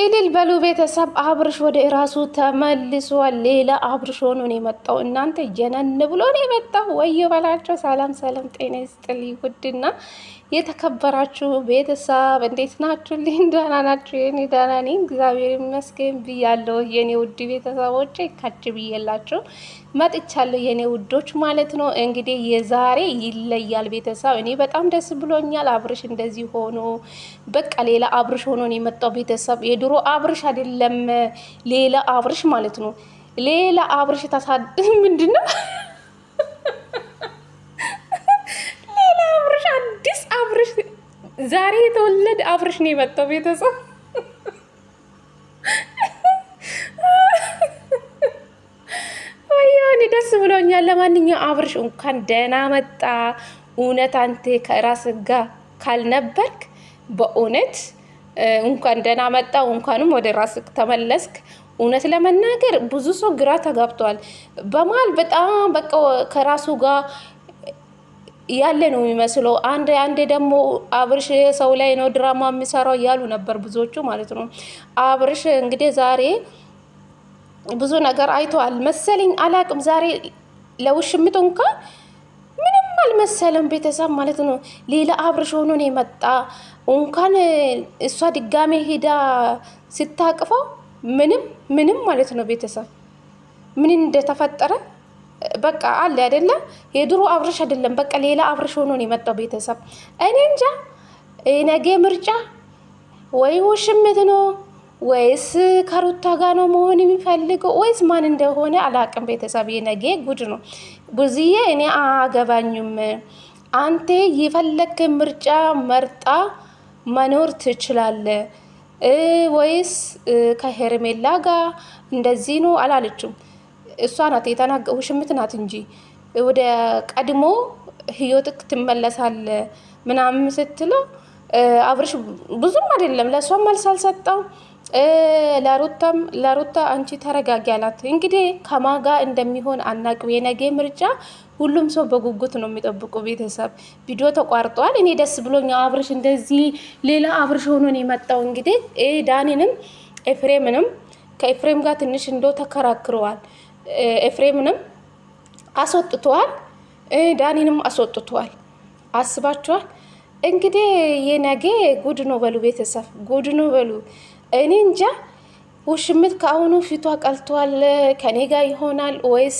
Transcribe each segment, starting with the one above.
እልል በሉ ቤተሰብ። አብርሽ ወደ ራሱ ተመልሷል። ሌላ አብርሽ ሆኖ ነው የመጣው። እናንተ ጀነን ብሎ ነው የመጣው። ወዮ በላቸው። ሰላም ሰላም፣ ጤና ይስጥልኝ ውድና የተከበራችሁ ቤተሰብ እንዴት ናችሁ? ደህና ናችሁ? የኔ ደህና ነኝ እግዚአብሔር ይመስገን ብያለሁ። የኔ ውድ ቤተሰቦቼ ከች ብዬላችሁ መጥቻለሁ። የኔ ውዶች ማለት ነው። እንግዲህ የዛሬ ይለያል ቤተሰብ። እኔ በጣም ደስ ብሎኛል። አብርሽ እንደዚህ ሆኖ በቃ ሌላ አብርሽ ሆኖ ነው የመጣው ቤተሰብ። የድሮ አብርሽ አይደለም፣ ሌላ አብርሽ ማለት ነው። ሌላ አብርሽ ምንድነው? ሌላ አብርሽ፣ አዲስ አብርሽ፣ ዛሬ የተወለደ አብርሽ ነው የመጣው ቤተሰብ። ወያኔ ደስ ብሎኛል። ለማንኛውም አብርሽ እንኳን ደህና መጣ። እውነት አንተ ከራስ ጋር ካልነበርክ በእውነት እንኳን ደህና መጣ። እንኳንም ወደ ራስክ ተመለስክ። እውነት ለመናገር ብዙ ሰው ግራ ተጋብቷል። በመሀል በጣም በቃ ከራሱ ጋር ያለ ነው የሚመስለው። አንዴ ደግሞ አብርሽ ሰው ላይ ነው ድራማ የሚሰራው እያሉ ነበር ብዙዎቹ ማለት ነው። አብርሽ እንግዲህ ዛሬ ብዙ ነገር አይተዋል መሰለኝ፣ አላቅም። ዛሬ ለውሽምት እንኳን ምንም አልመሰለም ቤተሰብ ማለት ነው። ሌላ አብርሽ ሆኖ ነው የመጣ። እንኳን እሷ ድጋሜ ሄዳ ስታቅፈው ምንም ማለት ነው ቤተሰብ ምን እንደተፈጠረ በቃ አለ አይደለ? የድሮ አብርሽ አይደለም፣ በቃ ሌላ አብርሽ ሆኖ ነው የመጣው ቤተሰብ። እኔ እንጃ ነገ ምርጫ ወይ ውሽምት ነው ወይስ ከሩታ ጋር ነው መሆን የሚፈልገው ወይስ ማን እንደሆነ አላቅም ቤተሰብ። የነገ ጉድ ነው። ብዙዬ እኔ አገባኝም። አንተ የፈለክ ምርጫ መርጣ መኖር ትችላለ ወይስ ከሄርሜላ ጋር እንደዚህ ነው አላለችም። እሷ ናት የተናገው፣ ውሽምት ናት እንጂ ወደ ቀድሞ ህይወትክ ትመለሳለ ምናምን ስትለው አብርሽ ብዙም አይደለም ለሷም መልስ አልሰጠው። ለሩታ አንቺ ተረጋጊ አላት። እንግዲህ ከማጋ እንደሚሆን አናቅም። የነገ ምርጫ ሁሉም ሰው በጉጉት ነው የሚጠብቁ ቤተሰብ። ቪዲዮ ተቋርጧል። እኔ ደስ ብሎኛ አብርሽ እንደዚህ ሌላ አብርሽ ሆኖ ነው የመጣው። እንግዲህ ዳኒንም ኤፍሬምንም ከኤፍሬም ጋር ትንሽ ተከራክረዋል። ኤፍሬምንም አስወጥተዋል፣ ዳኒንም አስወጥተዋል። አስባችኋል? እንግዲህ የነገ ጉድ ነው በሉ ቤተሰብ፣ ጉድ ነው በሉ። እኔ እንጃ ውሽምት ከአሁኑ ፊቷ ቀልቷል። ከኔ ጋር ይሆናል ወይስ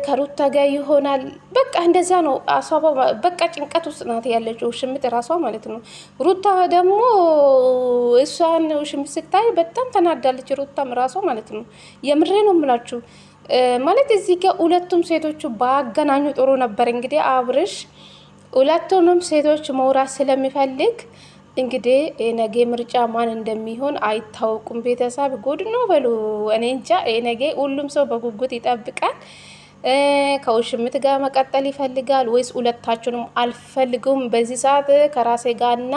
ከሩታ ጋር ይሆናል? በቃ እንደዛ ነው አሷባ። በቃ ጭንቀት ውስጥ ናት ያለችው ውሽምት ራሷ ማለት ነው። ሩታ ደግሞ እሷን ውሽምት ስታይ በጣም ተናዳለች። ሩታም ራሷ ማለት ነው። የምሬ ነው የምላችሁ ማለት እዚህ ጋር ሁለቱም ሴቶቹ ባገናኙ ጥሩ ነበር። እንግዲህ አብርሽ ሁለቱንም ሴቶች መውራት ስለሚፈልግ እንግዲህ ነገ ምርጫ ማን እንደሚሆን አይታወቁም ቤተሰብ። ጉድ ነው በሉ። እኔ እንጃ ነገ ሁሉም ሰው በጉጉት ይጠብቃል። ከውሽምት ጋር መቀጠል ይፈልጋል ወይስ ሁለታችሁንም አልፈልጉም? በዚህ ሰዓት ከራሴ ጋርና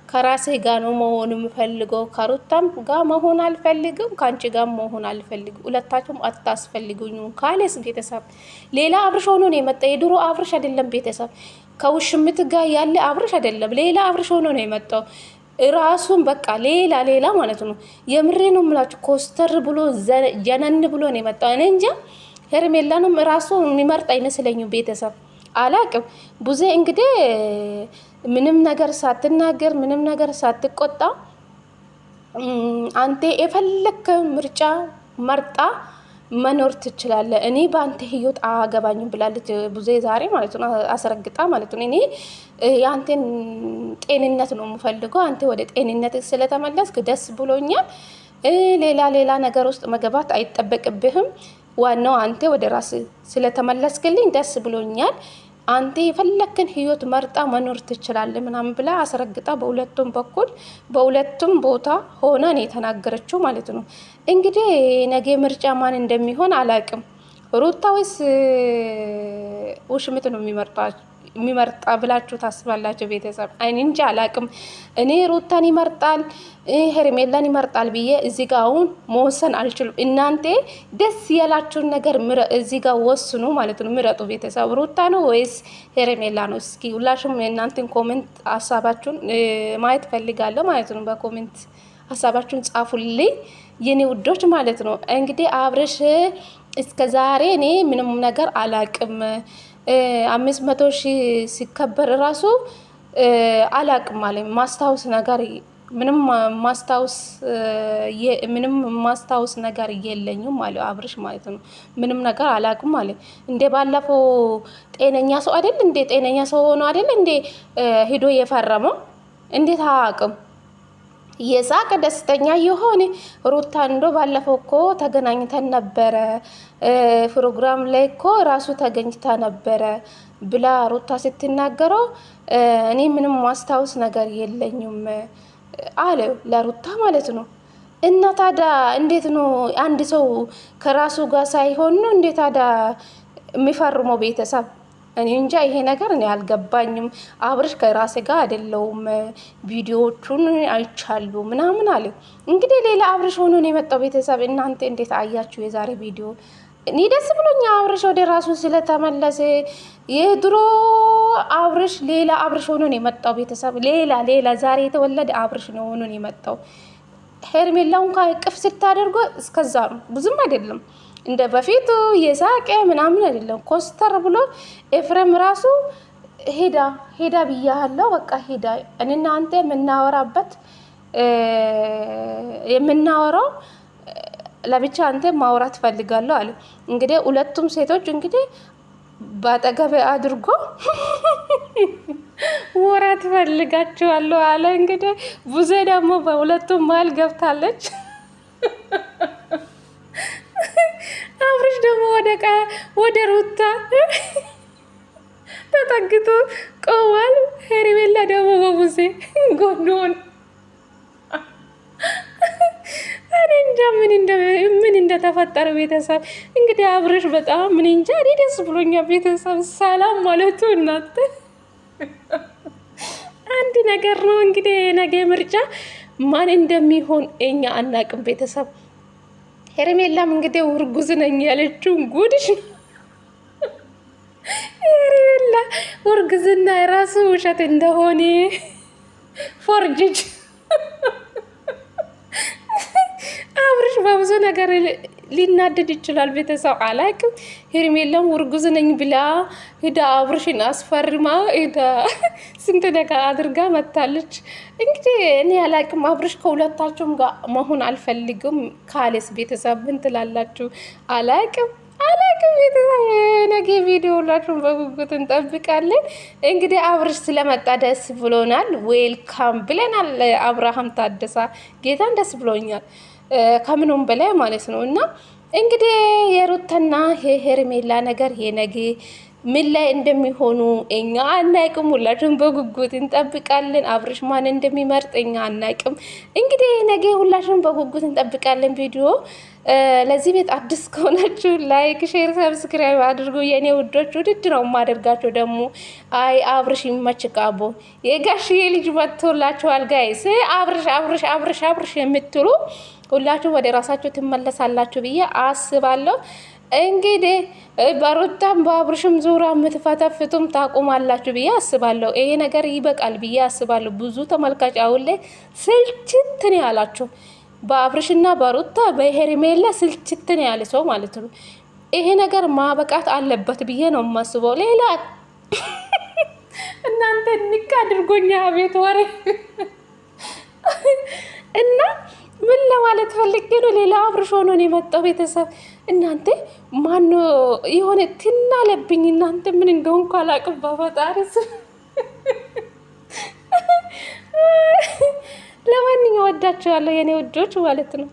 ከራሴ ጋር ነው መሆን የምፈልገው። ከሩታም ጋር መሆን አልፈልግም፣ ከአንቺ ጋር መሆን አልፈልግም። ሁለታችሁም አታስፈልጉኝም ካለስ ቤተሰብ ሌላ አብርሽ ሆኖ ነው የመጣ። የድሮ አብርሽ አይደለም ቤተሰብ። ከውሽምት ጋር ያለ አብርሽ አይደለም፣ ሌላ አብርሽ ሆኖ ነው የመጣው። ራሱን በቃ ሌላ ማለት ነው። የምሬ ነው የምላችሁ። ኮስተር ብሎ ጀነን ብሎ ነው የመጣው። እኔ እንጃ ሄርሜላንም ራሱ የሚመርጥ አይመስለኝም ቤተሰብ። አላቅም ብዙ እንግዲህ ምንም ነገር ሳትናገር ምንም ነገር ሳትቆጣ አንተ የፈለክ ምርጫ መርጣ መኖር ትችላለ። እኔ በአንተ ህይወት አገባኝም ብላለች ብዙ ዛሬ ማለት ነው፣ አስረግጣ ማለት ነው። እኔ የአንተን ጤንነት ነው የምፈልገው። አንተ ወደ ጤንነት ስለተመለስክ ደስ ብሎኛል። ሌላ ነገር ውስጥ መገባት አይጠበቅብህም። ዋናው አንተ ወደ ራስ ስለተመለስክልኝ ደስ ብሎኛል። አንተ የፈለክን ህይወት መርጣ መኖር ትችላለህ ምናምን ብላ አስረግጣ በሁለቱም በኩል በሁለቱም ቦታ ሆና ነው የተናገረችው ማለት ነው። እንግዲህ ነገ ምርጫ ማን እንደሚሆን አላቅም። ሩታ ወይስ ውሽምት ነው የሚመርጣ ብላችሁ ታስባላችሁ ቤተሰብ? እኔ እንጃ አላቅም። እኔ ሩታን ይመርጣል ሄርሜላን ይመርጣል ብዬ እዚህ ጋር አሁን መወሰን አልችልም። እናንተ ደስ ያላችሁን ነገር እዚህ ጋር ወስኑ ማለት ነው። ምረጡ ቤተሰብ። ሩታ ነው ወይስ ሄርሜላ ነው? እስኪ ሁላችሁም እናንተን ኮሜንት ሀሳባችሁን ማየት ፈልጋለሁ ማለት ነው። በኮሜንት ሀሳባችሁን ጻፉልኝ የኔ ውዶች ማለት ነው። እንግዲህ አብርሽ እስከ ዛሬ እኔ ምንም ነገር አላቅም 500,000 ሲከበር ራሱ አላቅም ማለት ማስታወስ ነገር ምንም ማስታወስ ነገር የለኝም ማለት አብርሽ ማለት ነው። ምንም ነገር አላቅም ማለት እንደ ባለፈው ጤነኛ ሰው አይደል እንደ ጤነኛ ሰው ሆኖ አይደል እንደ ሄዶ የፈረመው እንዴት አያቅም? የሳቀ ደስተኛ የሆነ ሩታ እንዶ ባለፈው እኮ ተገናኝተን ነበረ ፕሮግራም ላይ እኮ ራሱ ተገኝታ ነበረ ብላ ሩታ ስትናገረው እኔ ምንም ማስታወስ ነገር የለኝም አለ ለሩታ ማለት ነው። እና ታዲያ እንዴት ነው አንድ ሰው ከራሱ ጋር ሳይሆን ነው እንዴት ታዲያ የሚፈርመው ቤተሰብ? እኔ እንጃ ይሄ ነገር እኔ አልገባኝም። አብርሽ ከራሴ ጋር አይደለውም ቪዲዮዎቹን አይቻሉ ምናምን አለ። እንግዲህ ሌላ አብርሽ ሆኖ ነው የመጣው ቤተሰብ። እናንተ እንዴት አያችሁ የዛሬ ቪዲዮ? እኔ ደስ ብሎኛ አብርሽ ወደ ራሱ ስለተመለሰ። የድሮ አብርሽ ሌላ አብርሽ ሆኖ ነው የመጣው ቤተሰብ። ሌላ ዛሬ የተወለደ አብርሽ ነው ሆኖ ነው የመጣው። ሄርሜላውን ከቅፍ ስታደርጎ እስከዛ ነው ብዙም አይደለም እንደ በፊቱ የሳቀ ምናምን አይደለም። ኮስተር ብሎ ኤፍሬም ራሱ ሄዳ ብያለሁ በቃ ሄዳ እኔና አንተ የምናወራው ለብቻ አንተ ማውራት ፈልጋለሁ አለ። እንግዲህ ሁለቱም ሴቶች እንግዲህ ባጠገብ አድርጎ ወራት ፈልጋቸዋለሁ አለ። እንግዲህ ቡዜ ደግሞ በሁለቱም መሀል ገብታለች። አብርሽ ደግሞ ወደ ሩታ ተጠግቶ ቆሟል። ሄርሜላ ደግሞ በቡዜ ጎንዶን እኔ እንጃ ምን እንደተፈጠረ ቤተሰብ። እንግዲህ አብርሽ በጣም ምን እንጃ እኔ ደስ ብሎኛል ቤተሰብ። ሰላም ማለቱ እናንተ አንድ ነገር ነው። እንግዲህ ነገ ምርጫ ማን እንደሚሆን እኛ አናቅም ቤተሰብ። ሄርሜላም እንግዲህ እርጉዝ ነኝ ያለችው ጉድሽ ነው። ሄርሜላ እርግዝና የራሱ ውሸት እንደሆነ ፎርጅጅ አብርሽ በብዙ ነገር ሊናደድ ይችላል ቤተሰብ አላውቅም። ሄርሜላም እርጉዝ ነኝ ብላ ሄዳ አብርሽን አስፈርማ ሄዳ ስንት ነገር አድርጋ መታለች። እንግዲህ እኔ አላውቅም። አብርሽ ከሁለታቸውም ጋር መሆን አልፈልግም ካለስ ቤተሰብ ምን ትላላችሁ? አላውቅም ቤተሰብ። ነገ ቪዲዮ ሁላችሁም በጉጉት እንጠብቃለን። እንግዲህ አብርሽ ስለመጣ ደስ ብሎናል። ዌልካም ብለናል። አብርሃም ታደሳ ጌታን ደስ ብሎኛል ከምኑም በላይ ማለት ነው። እና እንግዲህ የሩታና የሄርሜላ ነገር የነገ ምን ላይ እንደሚሆኑ እኛ አናቅም። ሁላችሁም በጉጉት እንጠብቃለን። አብርሽ ማን እንደሚመርጥ እኛ አናቅም። እንግዲህ ነገ ሁላችሁም በጉጉት እንጠብቃለን ቪዲዮ። ለዚህ ቤት አዲስ ከሆናችሁ ላይክ፣ ሼር፣ ሰብስክራይብ አድርጉ የኔ ውዶች። ውድድ ነው የማደርጋቸው ደግሞ። አይ አብርሽ ይመችቃቦ የጋሽዬ ልጅ መጥቶላችኋል ጋይስ። አብርሽ የምትሉ ሁላችሁ ወደ ራሳችሁ ትመለሳላችሁ ብዬ አስባለሁ። እንግዲህ በሩታም በአብርሽም ዙራ የምትፈተፍቱም ታቁማላችሁ ብዬ አስባለሁ። ይሄ ነገር ይበቃል ብዬ አስባለሁ። ብዙ ተመልካች አሁን ላይ ስልችትን ያላችሁ በአብርሽና በሩታ በሄርሜላ ስልችትን ያለ ሰው ማለት ነው። ይሄ ነገር ማበቃት አለበት ብዬ ነው የማስበው። ሌላ እናንተ ንቅ አድርጎኛ ቤት ወሬ እና ምን ለማለት ፈልጌ ነው? ሌላ አብርሽ ሆኖ ነው የመጣው ቤተሰብ። እናንተ ማን የሆነ ትናለብኝ እናንተ ምን እንደሆንኩ አላቅም። በፈጣሪስ ለማንኛውም ወዳችኋለሁ የኔ ውዶች ማለት ነው።